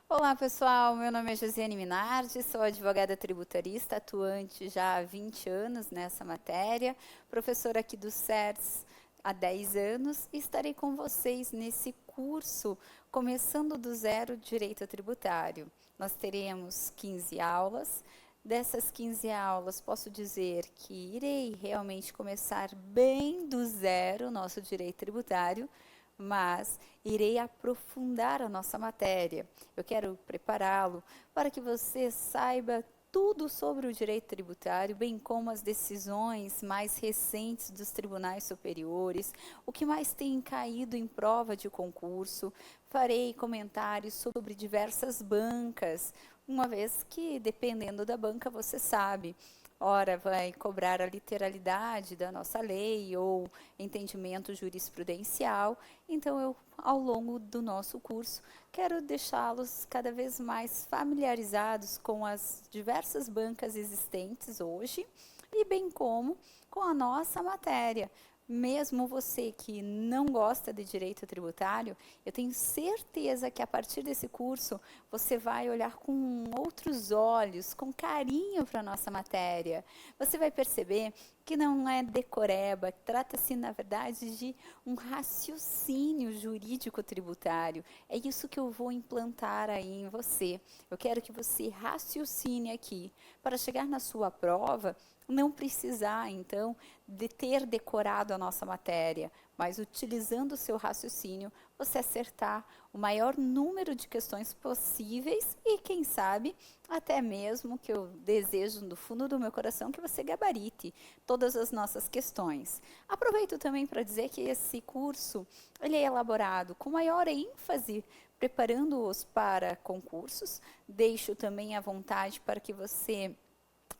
Olá, pessoal. Meu nome é Josiane Minardi, sou advogada tributarista, atuante já há 20 anos nessa matéria, professora aqui do CERS há 10 anos e estarei com vocês nesse curso Começando do Zero Direito Tributário. Nós teremos 15 aulas. Dessas 15 aulas, posso dizer que irei realmente começar bem do zero o nosso direito tributário, mas irei aprofundar a nossa matéria. Eu quero prepará-lo para que você saiba tudo sobre o direito tributário, bem como as decisões mais recentes dos tribunais superiores, o que mais tem caído em prova de concurso. Farei comentários sobre diversas bancas, uma vez que, dependendo da banca, você sabe, ora vai cobrar a literalidade da nossa lei ou entendimento jurisprudencial. Então, eu, ao longo do nosso curso, quero deixá-los cada vez mais familiarizados com as diversas bancas existentes hoje e bem como com a nossa matéria. Mesmo você que não gosta de direito tributário, eu tenho certeza que a partir desse curso você vai olhar com outros olhos, com carinho para a nossa matéria. Você vai perceber que não é decoreba, trata-se, na verdade, de um raciocínio jurídico tributário. É isso que eu vou implantar aí em você. Eu quero que você raciocine aqui para chegar na sua prova, não precisar, então, de ter decorado a nossa matéria, mas utilizando o seu raciocínio, você acertar o maior número de questões possíveis e, quem sabe, até mesmo que eu desejo do fundo do meu coração que você gabarite todas as nossas questões. Aproveito também para dizer que esse curso ele é elaborado com maior ênfase preparando-os para concursos. Deixo também à vontade para que você,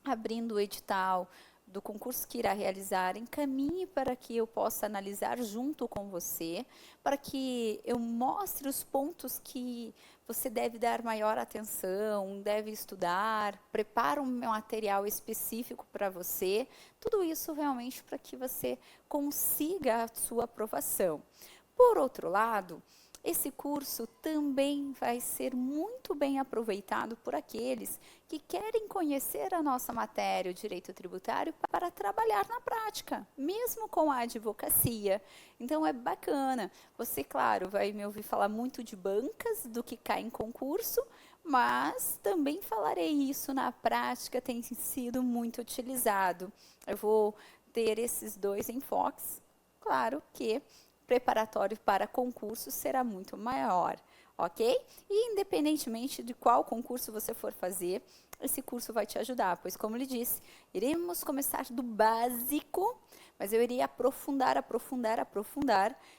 abrindo o edital do concurso que irá realizar, encaminhe para que eu possa analisar junto com você, para que eu mostre os pontos que você deve dar maior atenção, deve estudar, prepara um material específico para você, tudo isso realmente para que você consiga a sua aprovação. Por outro lado, esse curso também vai ser muito bem aproveitado por aqueles que querem conhecer a nossa matéria, o direito tributário, para trabalhar na prática, mesmo com a advocacia. Então é bacana. Você, claro, vai me ouvir falar muito de bancas, do que cai em concurso, mas também falarei isso na prática, tem sido muito utilizado. Eu vou ter esses dois enfoques. Claro que preparatório para concurso será muito maior, ok? E independentemente de qual concurso você for fazer, esse curso vai te ajudar, pois como lhe disse, iremos começar do básico, mas eu irei aprofundar,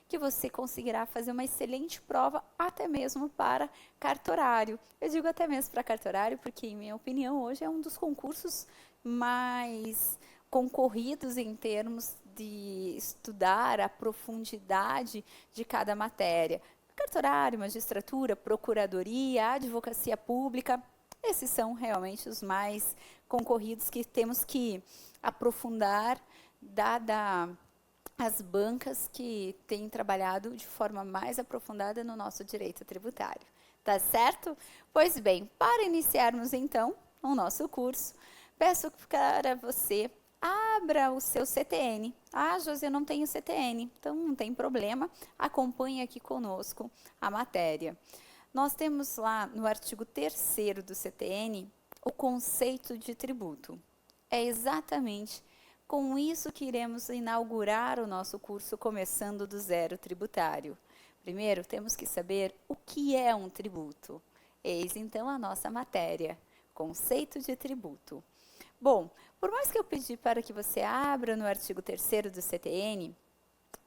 que você conseguirá fazer uma excelente prova, até mesmo para cartorário. Eu digo até mesmo para cartorário, porque, em minha opinião, hoje é um dos concursos mais concorridos em termos de estudar a profundidade de cada matéria. Cartorário, magistratura, procuradoria, advocacia pública, esses são realmente os mais concorridos que temos que aprofundar, dada as bancas que têm trabalhado de forma mais aprofundada no nosso direito tributário. Tá certo? Pois bem, para iniciarmos então o nosso curso, peço para você abra o seu CTN. Ah, Josi, eu não tenho CTN, então não tem problema, acompanhe aqui conosco a matéria. Nós temos lá no artigo 3º do CTN o conceito de tributo. É exatamente com isso que iremos inaugurar o nosso curso Começando do Zero Tributário. Primeiro, temos que saber o que é um tributo. Eis então a nossa matéria, conceito de tributo. Bom, por mais que eu pedi para que você abra no artigo 3º do CTN,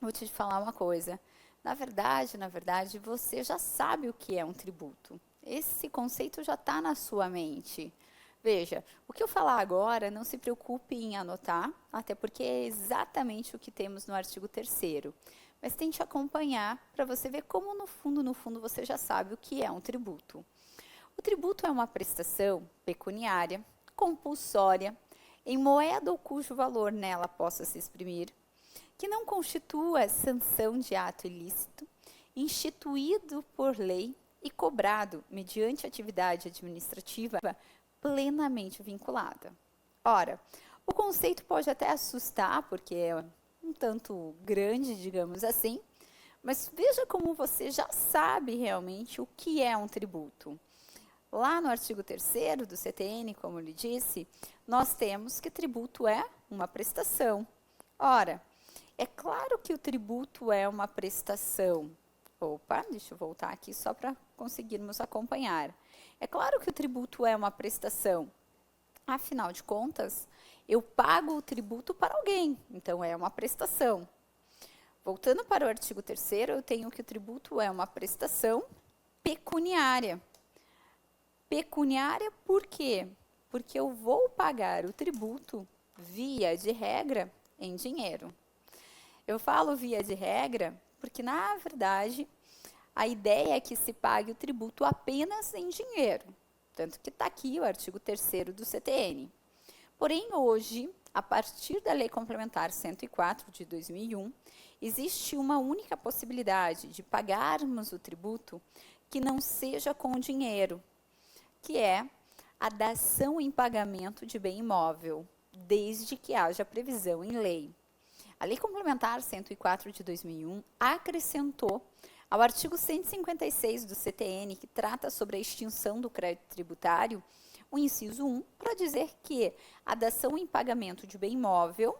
vou te falar uma coisa. Na verdade, você já sabe o que é um tributo. Esse conceito já está na sua mente. Veja, o que eu falar agora, não se preocupe em anotar, até porque é exatamente o que temos no artigo 3º. Mas tente acompanhar para você ver como, no fundo, você já sabe o que é um tributo. O tributo é uma prestação pecuniária, compulsória, em moeda ou cujo valor nela possa se exprimir, que não constitua sanção de ato ilícito, instituído por lei e cobrado mediante atividade administrativa plenamente vinculada. Ora, o conceito pode até assustar, porque é um tanto grande, digamos assim, mas veja como você já sabe realmente o que é um tributo. Lá no artigo 3º do CTN, como eu lhe disse, nós temos que tributo é uma prestação. Ora, é claro que o tributo é uma prestação. Opa, deixa eu voltar aqui só para conseguirmos acompanhar. É claro que o tributo é uma prestação. Afinal de contas, eu pago o tributo para alguém, então é uma prestação. Voltando para o artigo 3º, eu tenho que o tributo é uma prestação pecuniária. Pecuniária por quê? Porque eu vou pagar o tributo, via de regra, em dinheiro. Eu falo via de regra porque, na verdade, a ideia é que se pague o tributo apenas em dinheiro. Tanto que está aqui o artigo 3º do CTN. Porém, hoje, a partir da Lei Complementar 104 de 2001, existe uma única possibilidade de pagarmos o tributo que não seja com dinheiro, que é a dação em pagamento de bem imóvel, desde que haja previsão em lei. A Lei Complementar 104 de 2001 acrescentou ao artigo 156 do CTN, que trata sobre a extinção do crédito tributário, o inciso 1, para dizer que a dação em pagamento de bem imóvel,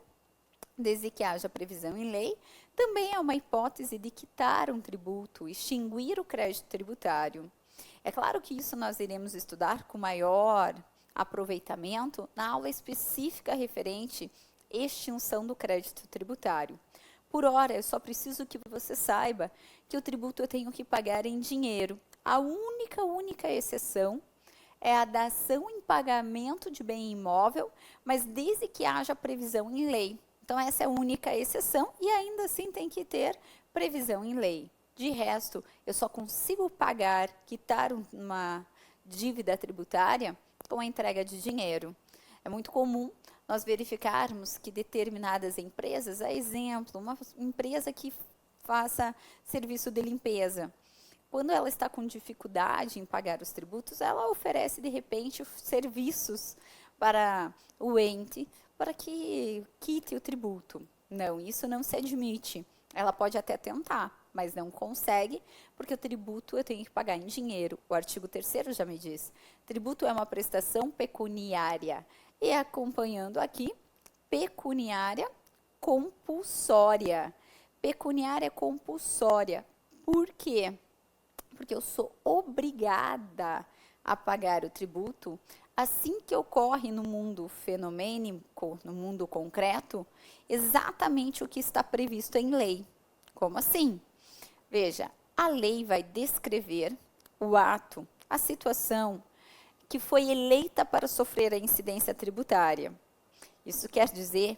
desde que haja previsão em lei, também é uma hipótese de quitar um tributo, extinguir o crédito tributário. É claro que isso nós iremos estudar com maior aproveitamento na aula específica referente à extinção do crédito tributário. Por hora, eu só preciso que você saiba que o tributo eu tenho que pagar em dinheiro. A única exceção é a dação em pagamento de bem imóvel, mas desde que haja previsão em lei. Então, essa é a única exceção e ainda assim tem que ter previsão em lei. De resto, eu só consigo pagar, quitar uma dívida tributária com a entrega de dinheiro. É muito comum nós verificarmos que determinadas empresas, a exemplo, uma empresa que faça serviço de limpeza, quando ela está com dificuldade em pagar os tributos, ela oferece, de repente, serviços para o ente para que quite o tributo. Não, isso não se admite. Ela pode até tentar, mas não consegue, porque o tributo eu tenho que pagar em dinheiro. O artigo 3º já me diz. Tributo é uma prestação pecuniária. E acompanhando aqui, pecuniária compulsória. Pecuniária compulsória. Por quê? Porque eu sou obrigada a pagar o tributo assim que ocorre no mundo fenomênico, no mundo concreto, exatamente o que está previsto em lei. Como assim? Veja, a lei vai descrever o ato, a situação que foi eleita para sofrer a incidência tributária. Isso quer dizer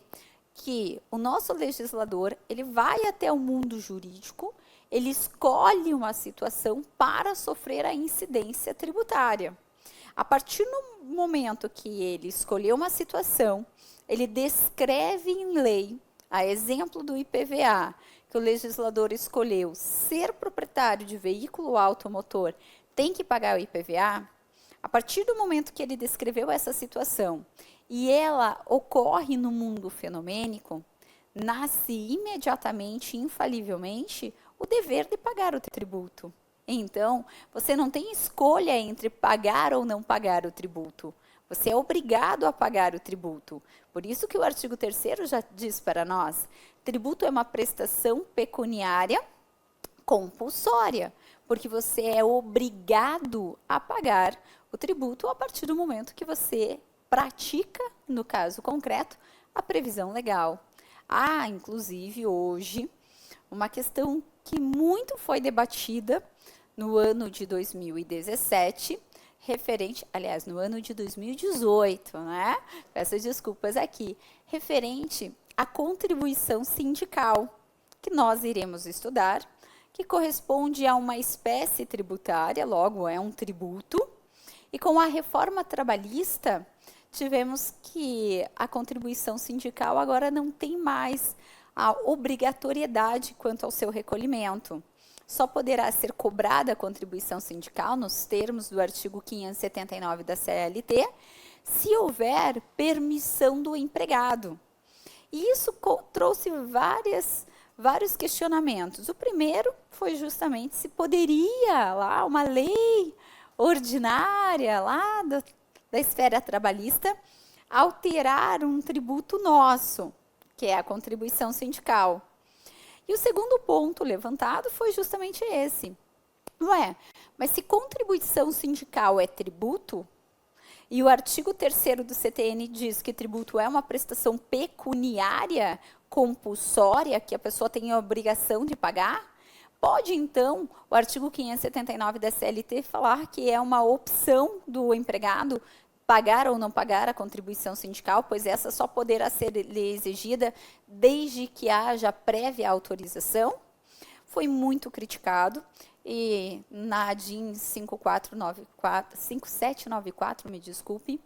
que o nosso legislador, ele vai até o mundo jurídico, ele escolhe uma situação para sofrer a incidência tributária. A partir do momento que ele escolheu uma situação, ele descreve em lei, a exemplo do IPVA, que o legislador escolheu ser proprietário de veículo automotor, tem que pagar o IPVA. A partir do momento que ele descreveu essa situação e ela ocorre no mundo fenomênico, nasce imediatamente, infalivelmente, o dever de pagar o tributo. Então, você não tem escolha entre pagar ou não pagar o tributo. Você é obrigado a pagar o tributo. Por isso que o artigo 3º já diz para nós, tributo é uma prestação pecuniária compulsória, porque você é obrigado a pagar o tributo a partir do momento que você pratica, no caso concreto, a previsão legal. Há, inclusive, hoje, uma questão que muito foi debatida no ano de 2017, referente, aliás, no ano de 2018, né? Peço desculpas aqui, referente à contribuição sindical, que nós iremos estudar, que corresponde a uma espécie tributária, logo é um tributo, e com a reforma trabalhista, tivemos que a contribuição sindical agora não tem mais a obrigatoriedade quanto ao seu recolhimento. só poderá ser cobrada a contribuição sindical nos termos do artigo 579 da CLT se houver permissão do empregado. E isso trouxe vários questionamentos. O primeiro foi justamente se poderia lá uma lei ordinária lá da esfera trabalhista alterar um tributo nosso, que é a contribuição sindical. E o segundo ponto levantado foi justamente esse. Ué, mas se contribuição sindical é tributo, e o artigo 3º do CTN diz que tributo é uma prestação pecuniária compulsória, que a pessoa tem a obrigação de pagar, pode, então, o artigo 579 da CLT falar que é uma opção do empregado pagar ou não pagar a contribuição sindical, pois essa só poderá ser exigida desde que haja prévia autorização? Foi muito criticado e na ADIM 5794, me desculpe,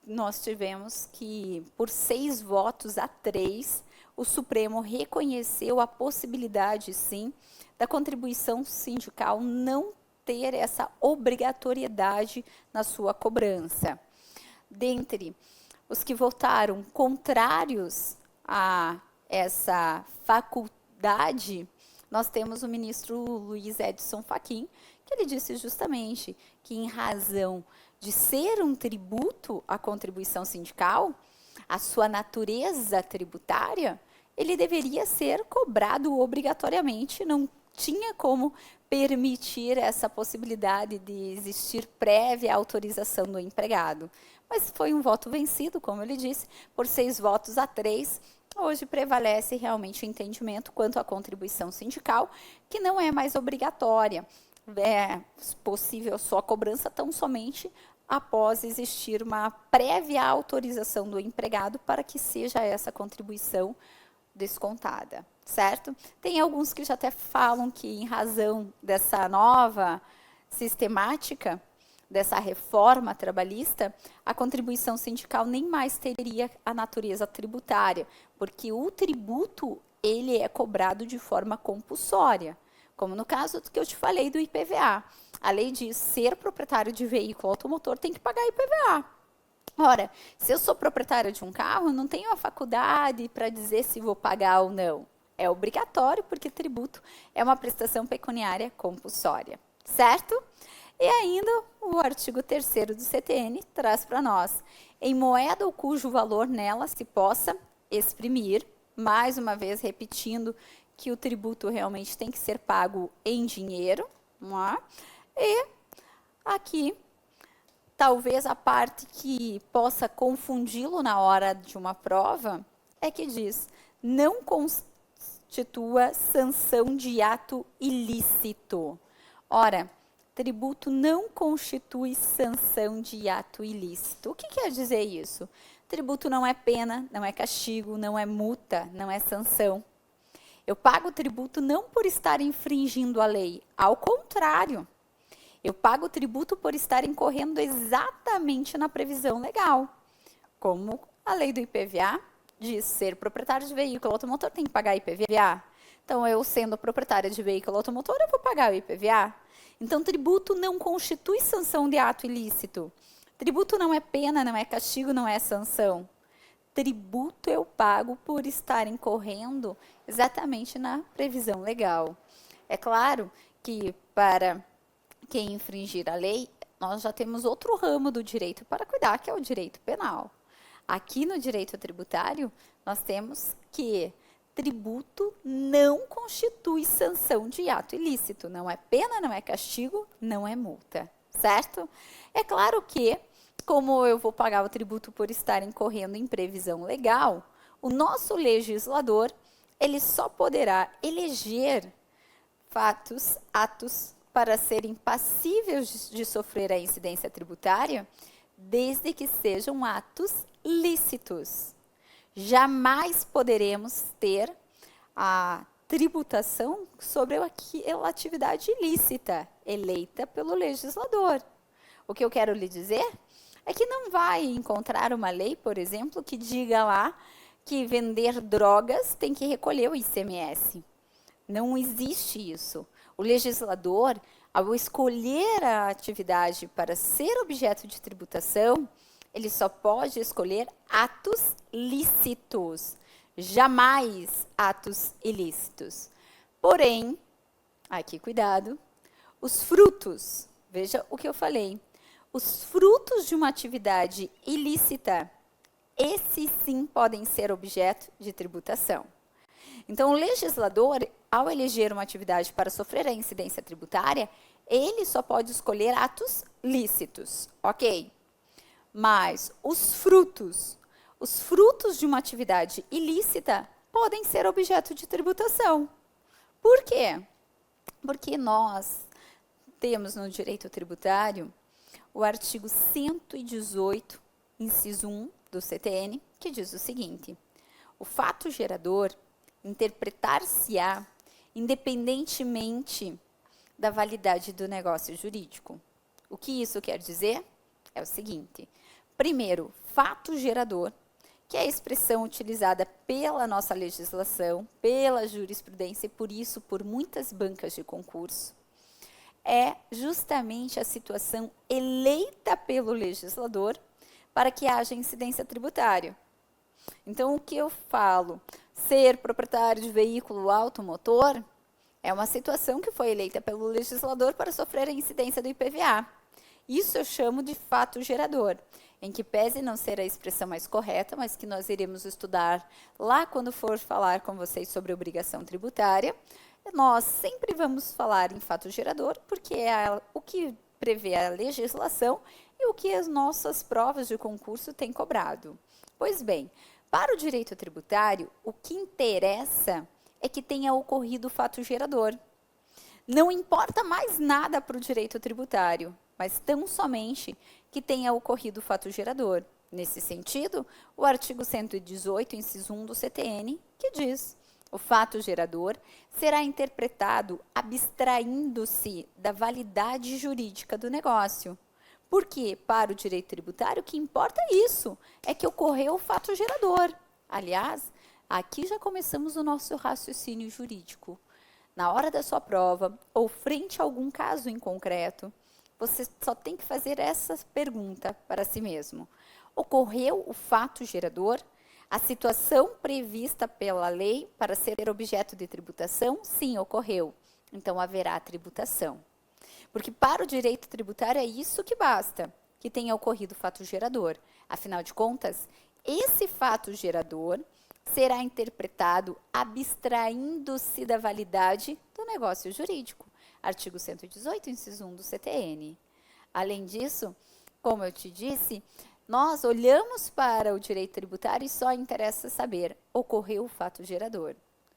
nós tivemos que, por 6 votos a 3, o Supremo reconheceu a possibilidade, sim, da contribuição sindical não ter essa obrigatoriedade na sua cobrança. Dentre os que votaram contrários a essa faculdade, nós temos o ministro Luiz Edson Fachin, que ele disse justamente que, em razão de ser um tributo à contribuição sindical, a sua natureza tributária, ele deveria ser cobrado obrigatoriamente, não tinha como permitir essa possibilidade de existir prévia autorização do empregado. Mas foi um voto vencido, como ele disse, por 6 votos a 3. Hoje prevalece realmente o entendimento quanto à contribuição sindical, que não é mais obrigatória. É possível sua cobrança tão somente após existir uma prévia autorização do empregado para que seja essa contribuição descontada, certo? Tem alguns que já até falam que, em razão dessa nova sistemática, dessa reforma trabalhista, a contribuição sindical nem mais teria a natureza tributária, porque o tributo ele é cobrado de forma compulsória, como no caso que eu te falei do IPVA. A lei diz ser proprietário de veículo automotor tem que pagar IPVA. Ora, se eu sou proprietário de um carro, eu não tenho a faculdade para dizer se vou pagar ou não. É obrigatório, porque tributo é uma prestação pecuniária compulsória, certo? E ainda o artigo 3º do CTN traz para nós, em moeda ou cujo valor nela se possa exprimir, mais uma vez repetindo que o tributo realmente tem que ser pago em dinheiro, não é? E aqui, talvez a parte que possa confundi-lo na hora de uma prova é que diz, não constitua sanção de ato ilícito. Ora, tributo não constitui sanção de ato ilícito. O que quer dizer isso? Tributo não é pena, não é castigo, não é multa, não é sanção. Eu pago tributo não por estar infringindo a lei, ao contrário. Eu pago tributo por estar incorrendo exatamente na previsão legal. Como a lei do IPVA diz, ser proprietário de veículo automotor tem que pagar IPVA. Então, eu sendo proprietária de veículo automotor, eu vou pagar o IPVA. Então, tributo não constitui sanção de ato ilícito. Tributo não é pena, não é castigo, não é sanção. Tributo eu pago por estar incorrendo exatamente na previsão legal. É claro que para quem infringir a lei, nós já temos outro ramo do direito para cuidar, que é o direito penal. Aqui no direito tributário, nós temos que tributo não constitui sanção de ato ilícito. Não é pena, não é castigo, não é multa, certo? É claro que, como eu vou pagar o tributo por estar incorrendo em previsão legal, o nosso legislador, ele só poderá eleger fatos, atos para serem passíveis de sofrer a incidência tributária, desde que sejam atos lícitos. Jamais poderemos ter a tributação sobre aquela atividade ilícita eleita pelo legislador. O que eu quero lhe dizer é que não vai encontrar uma lei, por exemplo, que diga lá que vender drogas tem que recolher o ICMS. Não existe isso. O legislador, ao escolher a atividade para ser objeto de tributação, ele só pode escolher atos lícitos, jamais atos ilícitos. Porém, aqui cuidado, os frutos, veja o que eu falei, os frutos de uma atividade ilícita, esses sim podem ser objeto de tributação. Então, o legislador, ao eleger uma atividade para sofrer a incidência tributária, ele só pode escolher atos lícitos, ok? Mas os frutos de uma atividade ilícita podem ser objeto de tributação. Por quê? Porque nós temos no direito tributário o artigo 118, inciso 1 do CTN, que diz o seguinte: o fato gerador interpretar-se-á independentemente da validade do negócio jurídico. O que isso quer dizer? É o seguinte: primeiro, fato gerador, que é a expressão utilizada pela nossa legislação, pela jurisprudência e, por isso, por muitas bancas de concurso, é justamente a situação eleita pelo legislador para que haja incidência tributária. Então, o que eu falo? Ser proprietário de veículo automotor é uma situação que foi eleita pelo legislador para sofrer a incidência do IPVA. Isso eu chamo de fato gerador, em que pese não ser a expressão mais correta, mas que nós iremos estudar lá quando for falar com vocês sobre obrigação tributária. Nós sempre vamos falar em fato gerador, porque é o que prevê a legislação e o que as nossas provas de concurso têm cobrado. Pois bem, para o direito tributário, o que interessa é que tenha ocorrido o fato gerador. Não importa mais nada para o direito tributário, mas tão somente que tenha ocorrido o fato gerador. Nesse sentido, o artigo 118, inciso 1 do CTN, que diz: o fato gerador será interpretado abstraindo-se da validade jurídica do negócio. Porque, para o direito tributário, o que importa é isso, é que ocorreu o fato gerador. Aliás, aqui já começamos o nosso raciocínio jurídico. Na hora da sua prova, ou frente a algum caso em concreto, você só tem que fazer essa pergunta para si mesmo: ocorreu o fato gerador? A situação prevista pela lei para ser objeto de tributação? Sim, ocorreu. Então, haverá tributação. Porque para o direito tributário é isso que basta, que tenha ocorrido o fato gerador. Afinal de contas, esse fato gerador será interpretado abstraindo-se da validade do negócio jurídico. Artigo 118, inciso 1 do CTN. Além disso, como eu te disse, nós olhamos para o direito tributário e só interessa saber: ocorreu o fato gerador.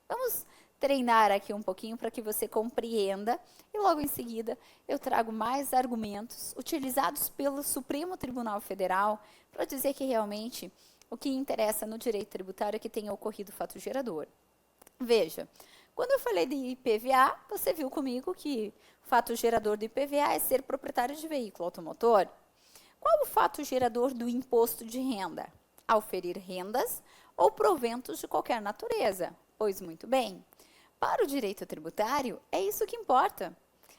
Vamos treinar aqui um pouquinho para que você compreenda e logo em seguida eu trago mais argumentos utilizados pelo Supremo Tribunal Federal para dizer que realmente o que interessa no direito tributário é que tenha ocorrido o fato gerador. Veja, quando eu falei de IPVA, você viu comigo que o fato gerador do IPVA é ser proprietário de veículo automotor. Qual o fato gerador do imposto de renda? Auferir rendas ou proventos de qualquer natureza. Pois muito bem, para o direito tributário é isso que importa,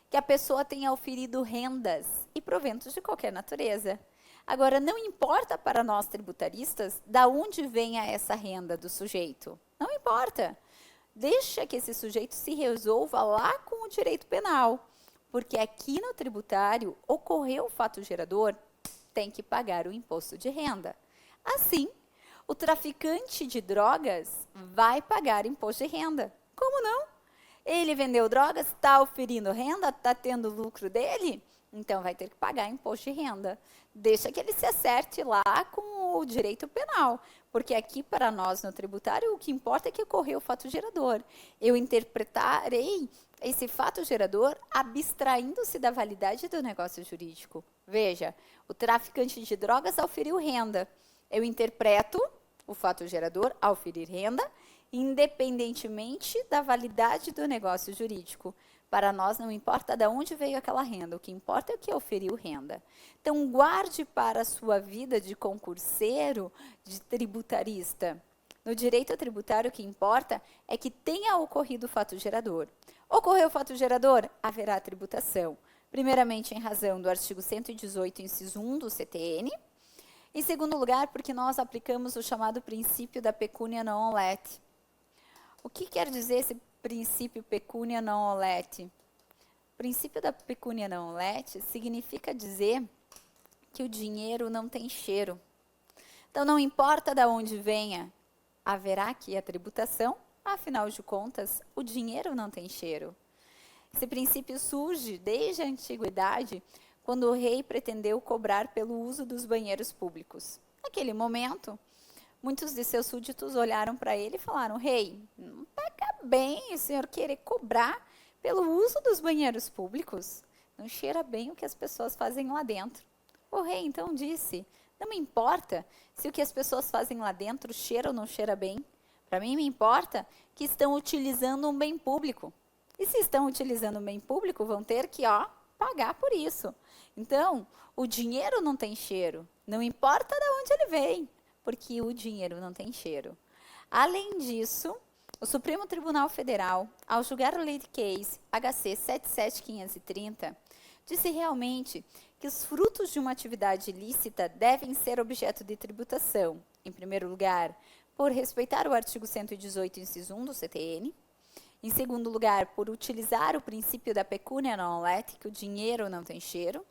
que a pessoa tenha auferido rendas e proventos de qualquer natureza. Agora, não importa para nós tributaristas da onde venha essa renda do sujeito. Não importa. Deixa que esse sujeito se resolva lá com o direito penal, porque aqui no tributário ocorreu o fato gerador, tem que pagar o imposto de renda. Assim, o traficante de drogas vai pagar imposto de renda. Como não? Ele vendeu drogas, está oferindo renda, está tendo lucro dele, então vai ter que pagar imposto de renda. Deixa que ele se acerte lá com o direito penal, porque aqui para nós no tributário o que importa é que ocorreu o fato gerador. Eu interpretarei esse fato gerador abstraindo-se da validade do negócio jurídico. Veja, o traficante de drogas auferiu renda. Eu interpreto o fato gerador auferir renda, independentemente da validade do negócio jurídico. Para nós não importa de onde veio aquela renda, o que importa é o que auferiu renda. Então, guarde para a sua vida de concurseiro, de tributarista. No direito tributário, o que importa é que tenha ocorrido o fato gerador. Ocorreu fato gerador? Haverá tributação. Primeiramente, em razão do artigo 118, inciso 1 do CTN. Em segundo lugar, porque nós aplicamos o chamado princípio da pecúnia non olet. O que quer dizer esse princípio pecúnia non olet? O princípio da pecúnia non olet significa dizer que o dinheiro não tem cheiro. Então, não importa de onde venha, haverá aqui a tributação, afinal de contas, o dinheiro não tem cheiro. Esse princípio surge desde a antiguidade, quando o rei pretendeu cobrar pelo uso dos banheiros públicos. Naquele momento, muitos de seus súditos olharam para ele e falaram: rei, não pega bem o senhor querer cobrar pelo uso dos banheiros públicos. Não cheira bem o que as pessoas fazem lá dentro. O rei então disse: não me importa se o que as pessoas fazem lá dentro cheira ou não cheira bem. Para mim, me importa que estão utilizando um bem público. E se estão utilizando um bem público, vão ter que pagar por isso. Então, o dinheiro não tem cheiro. Não importa de onde ele vem, porque o dinheiro não tem cheiro. Além disso, o Supremo Tribunal Federal, ao julgar o lead case HC 77530, disse realmente que os frutos de uma atividade ilícita devem ser objeto de tributação, em primeiro lugar, por respeitar o artigo 118, inciso 1 do CTN, em segundo lugar, por utilizar o princípio da pecúnia non olet, que o dinheiro não tem cheiro,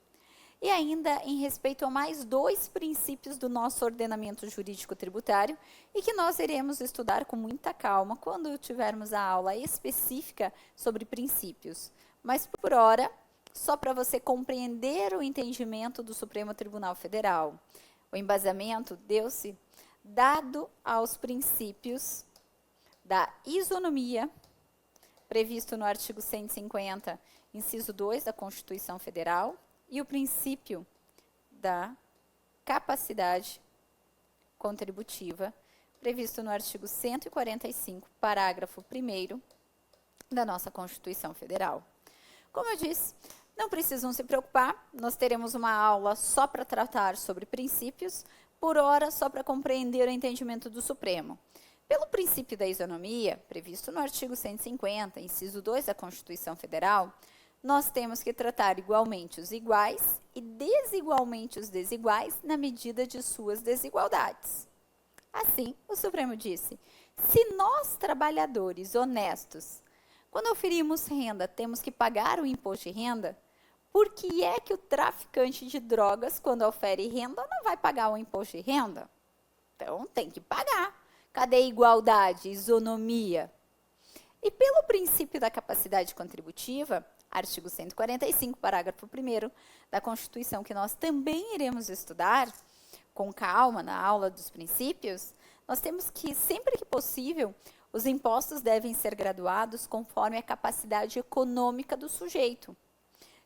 e ainda em respeito a mais 2 princípios do nosso ordenamento jurídico tributário e que nós iremos estudar com muita calma quando tivermos a aula específica sobre princípios. Mas, por hora, só para você compreender o entendimento do Supremo Tribunal Federal. O embasamento deu-se dado aos princípios da isonomia, previsto no artigo 150, inciso 2 da Constituição Federal, e o princípio da capacidade contributiva, previsto no artigo 145, parágrafo 1º da nossa Constituição Federal. Como eu disse, não precisam se preocupar, nós teremos uma aula só para tratar sobre princípios, por hora só para compreender o entendimento do Supremo. Pelo princípio da isonomia, previsto no artigo 150, inciso 2 da Constituição Federal, nós temos que tratar igualmente os iguais e desigualmente os desiguais na medida de suas desigualdades. Assim, o Supremo disse: se nós, trabalhadores honestos, quando oferimos renda, temos que pagar o imposto de renda, por que é que o traficante de drogas, quando ofere renda, não vai pagar o imposto de renda? Então, tem que pagar. Cadê a igualdade, isonomia? E pelo princípio da capacidade contributiva, artigo 145, parágrafo 1º da Constituição, que nós também iremos estudar com calma na aula dos princípios, nós temos que, sempre que possível, os impostos devem ser graduados conforme a capacidade econômica do sujeito.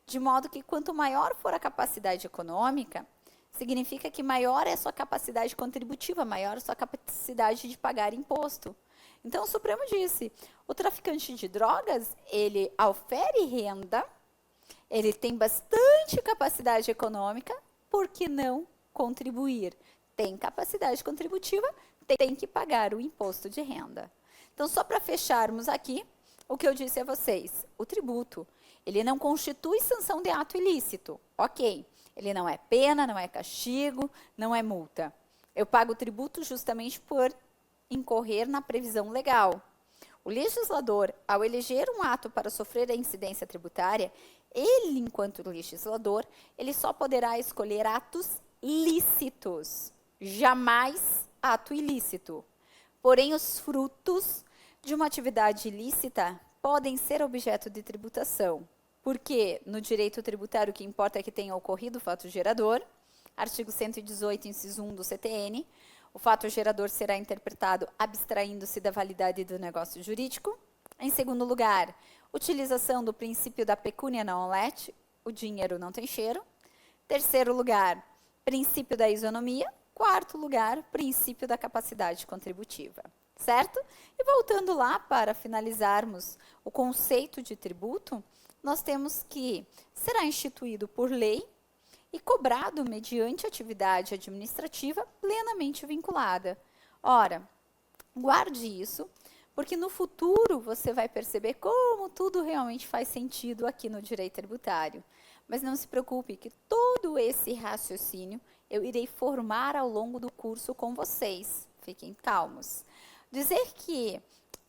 De modo que, quanto maior for a capacidade econômica, significa que maior é a sua capacidade contributiva, maior a sua capacidade de pagar imposto. Então, o Supremo disse, o traficante de drogas, ele ofere renda, ele tem bastante capacidade econômica, por que não contribuir? Tem capacidade contributiva, tem que pagar o imposto de renda. Então, só para fecharmos aqui, o que eu disse a vocês, o tributo, ele não constitui sanção de ato ilícito, ok. Ele não é pena, não é castigo, não é multa. Eu pago tributo justamente por incorrer na previsão legal. O legislador, ao eleger um ato para sofrer a incidência tributária, ele, enquanto legislador, ele só poderá escolher atos lícitos, jamais ato ilícito. Porém, os frutos de uma atividade ilícita podem ser objeto de tributação, porque no direito tributário o que importa é que tenha ocorrido o fato gerador, artigo 118, inciso 1 do CTN, o fato gerador será interpretado abstraindo-se da validade do negócio jurídico. Em segundo lugar, utilização do princípio da pecúnia non olet, o dinheiro não tem cheiro. Terceiro lugar, princípio da isonomia. Quarto lugar, princípio da capacidade contributiva. Certo? E voltando lá para finalizarmos o conceito de tributo, nós temos que será instituído por lei e cobrado mediante atividade administrativa plenamente vinculada. Ora, guarde isso, Porque no futuro você vai perceber como tudo realmente faz sentido aqui no direito tributário. Mas não se preocupe que todo esse raciocínio eu irei formar ao longo do curso com vocês. Fiquem calmos. Dizer que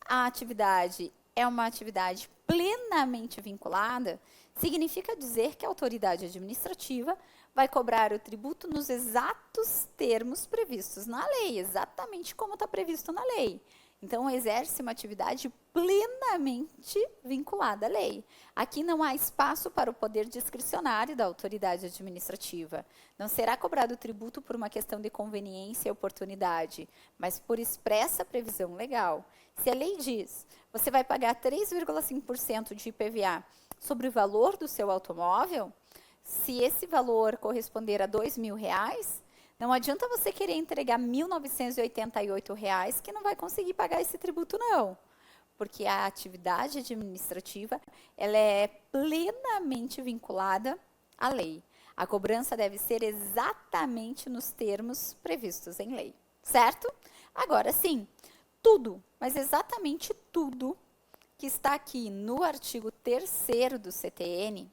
a atividade é uma atividade plenamente vinculada significa dizer que a autoridade administrativa vai cobrar o tributo nos exatos termos previstos na lei, exatamente como está previsto na lei. Então, exerce uma atividade plenamente vinculada à lei. Aqui não há espaço para o poder discricionário da autoridade administrativa. Não será cobrado tributo por uma questão de conveniência e oportunidade, mas por expressa previsão legal. Se a lei diz, você vai pagar 3,5% de IPVA sobre o valor do seu automóvel, se esse valor corresponder a R$2.000, não adianta você querer entregar R$ 1.988 que não vai conseguir pagar esse tributo, não. Porque a atividade administrativa ela é plenamente vinculada à lei. A cobrança deve ser exatamente nos termos previstos em lei, certo? Agora sim, tudo, mas exatamente tudo que está aqui no artigo 3º do CTN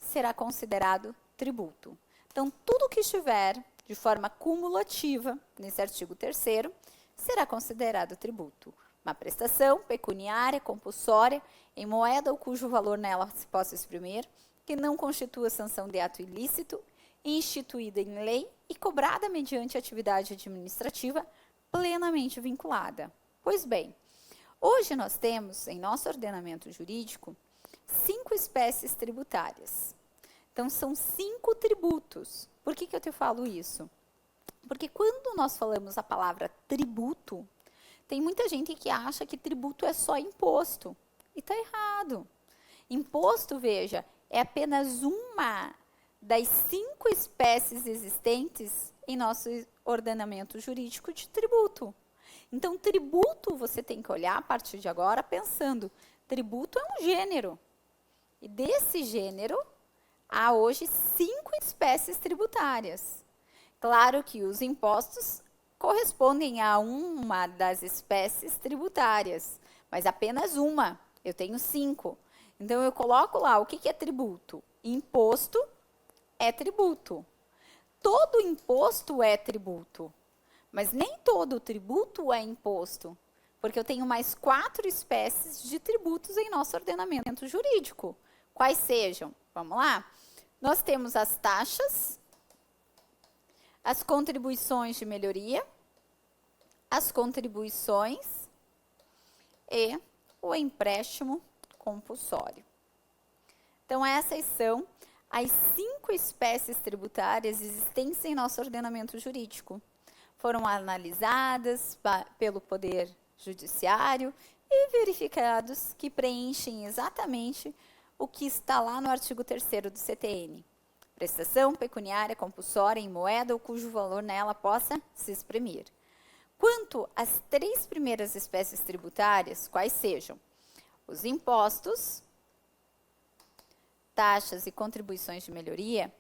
será considerado tributo. Então, tudo que estiver de forma cumulativa nesse artigo 3º será considerado tributo. Uma prestação pecuniária compulsória em moeda ou cujo valor nela se possa exprimir, que não constitua sanção de ato ilícito, instituída em lei e cobrada mediante atividade administrativa plenamente vinculada. Pois bem, hoje nós temos em nosso ordenamento jurídico 5 espécies tributárias. Então, são 5 tributos. Por que eu te falo isso? Porque quando nós falamos a palavra tributo, tem muita gente que acha que tributo é só imposto. E está errado. Imposto, veja, é apenas uma das 5 espécies existentes em nosso ordenamento jurídico de tributo. Então, tributo você tem que olhar a partir de agora pensando, tributo é um gênero. E desse gênero, há hoje 5 espécies tributárias. Claro que os impostos correspondem a uma das espécies tributárias, mas apenas uma. Eu tenho 5. Então, eu coloco lá o que é tributo. Imposto é tributo. Todo imposto é tributo, mas nem todo tributo é imposto, porque eu tenho mais 4 espécies de tributos em nosso ordenamento jurídico. Quais sejam? Vamos lá? Nós temos as taxas, as contribuições de melhoria, as contribuições e o empréstimo compulsório. Então, essas são as 5 espécies tributárias existentes em nosso ordenamento jurídico. Foram analisadas pelo Poder Judiciário e verificados que preenchem exatamente o que está lá no artigo 3º do CTN. Prestação pecuniária compulsória em moeda ou cujo valor nela possa se exprimir. Quanto às 3 primeiras espécies tributárias, quais sejam? Os impostos, taxas e contribuições de melhoria,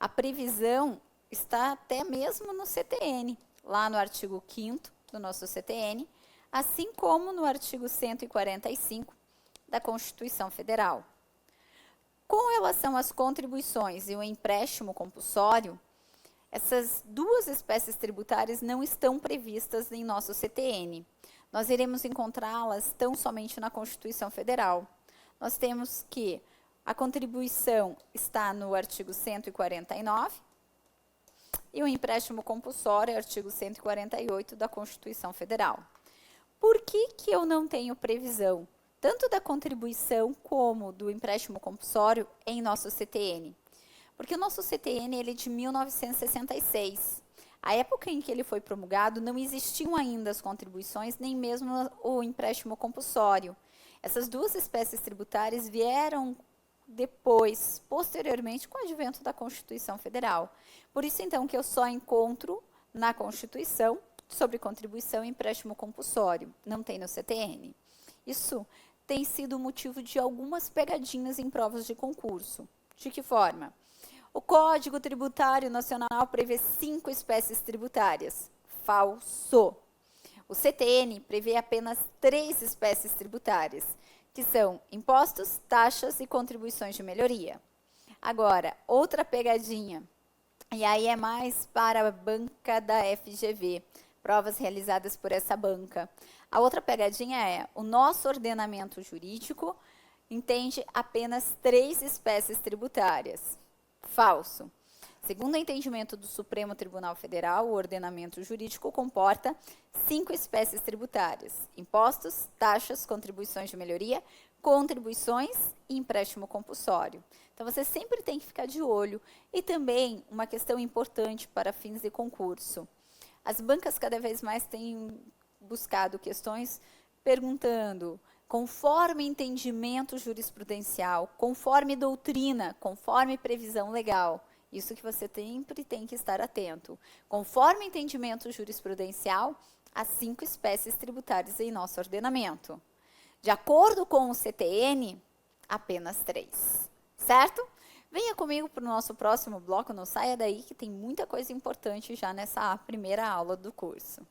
a previsão está até mesmo no CTN, lá no artigo 5º do nosso CTN, assim como no artigo 145 da Constituição Federal. Com relação às contribuições e o empréstimo compulsório, essas 2 espécies tributárias não estão previstas em nosso CTN. Nós iremos encontrá-las tão somente na Constituição Federal. Nós temos que a contribuição está no artigo 149 e o empréstimo compulsório, artigo 148 da Constituição Federal. Por que eu não tenho previsão tanto da contribuição como do empréstimo compulsório em nosso CTN? Porque o nosso CTN ele é de 1966. A época em que ele foi promulgado, não existiam ainda as contribuições, nem mesmo o empréstimo compulsório. Essas 2 espécies tributárias vieram depois, posteriormente, com o advento da Constituição Federal. Por isso, então, que eu só encontro na Constituição sobre contribuição e empréstimo compulsório. Não tem no CTN. Isso tem sido motivo de algumas pegadinhas em provas de concurso. De que forma? O Código Tributário Nacional prevê 5 espécies tributárias. Falso. O CTN prevê apenas 3 espécies tributárias, que são impostos, taxas e contribuições de melhoria. Agora, outra pegadinha, e aí é mais para a banca da FGV, provas realizadas por essa banca. A outra pegadinha é, o nosso ordenamento jurídico entende apenas 3 espécies tributárias. Falso. Segundo o entendimento do Supremo Tribunal Federal, o ordenamento jurídico comporta 5 espécies tributárias: impostos, taxas, contribuições de melhoria, contribuições e empréstimo compulsório. Então, você sempre tem que ficar de olho. E também, uma questão importante para fins de concurso. As bancas cada vez mais têm buscado questões perguntando, conforme entendimento jurisprudencial, conforme doutrina, conforme previsão legal. Isso que você sempre tem que estar atento. Conforme entendimento jurisprudencial, há 5 espécies tributárias em nosso ordenamento. De acordo com o CTN, apenas 3. Certo? Venha comigo para o nosso próximo bloco, não saia daí que tem muita coisa importante já nessa primeira aula do curso.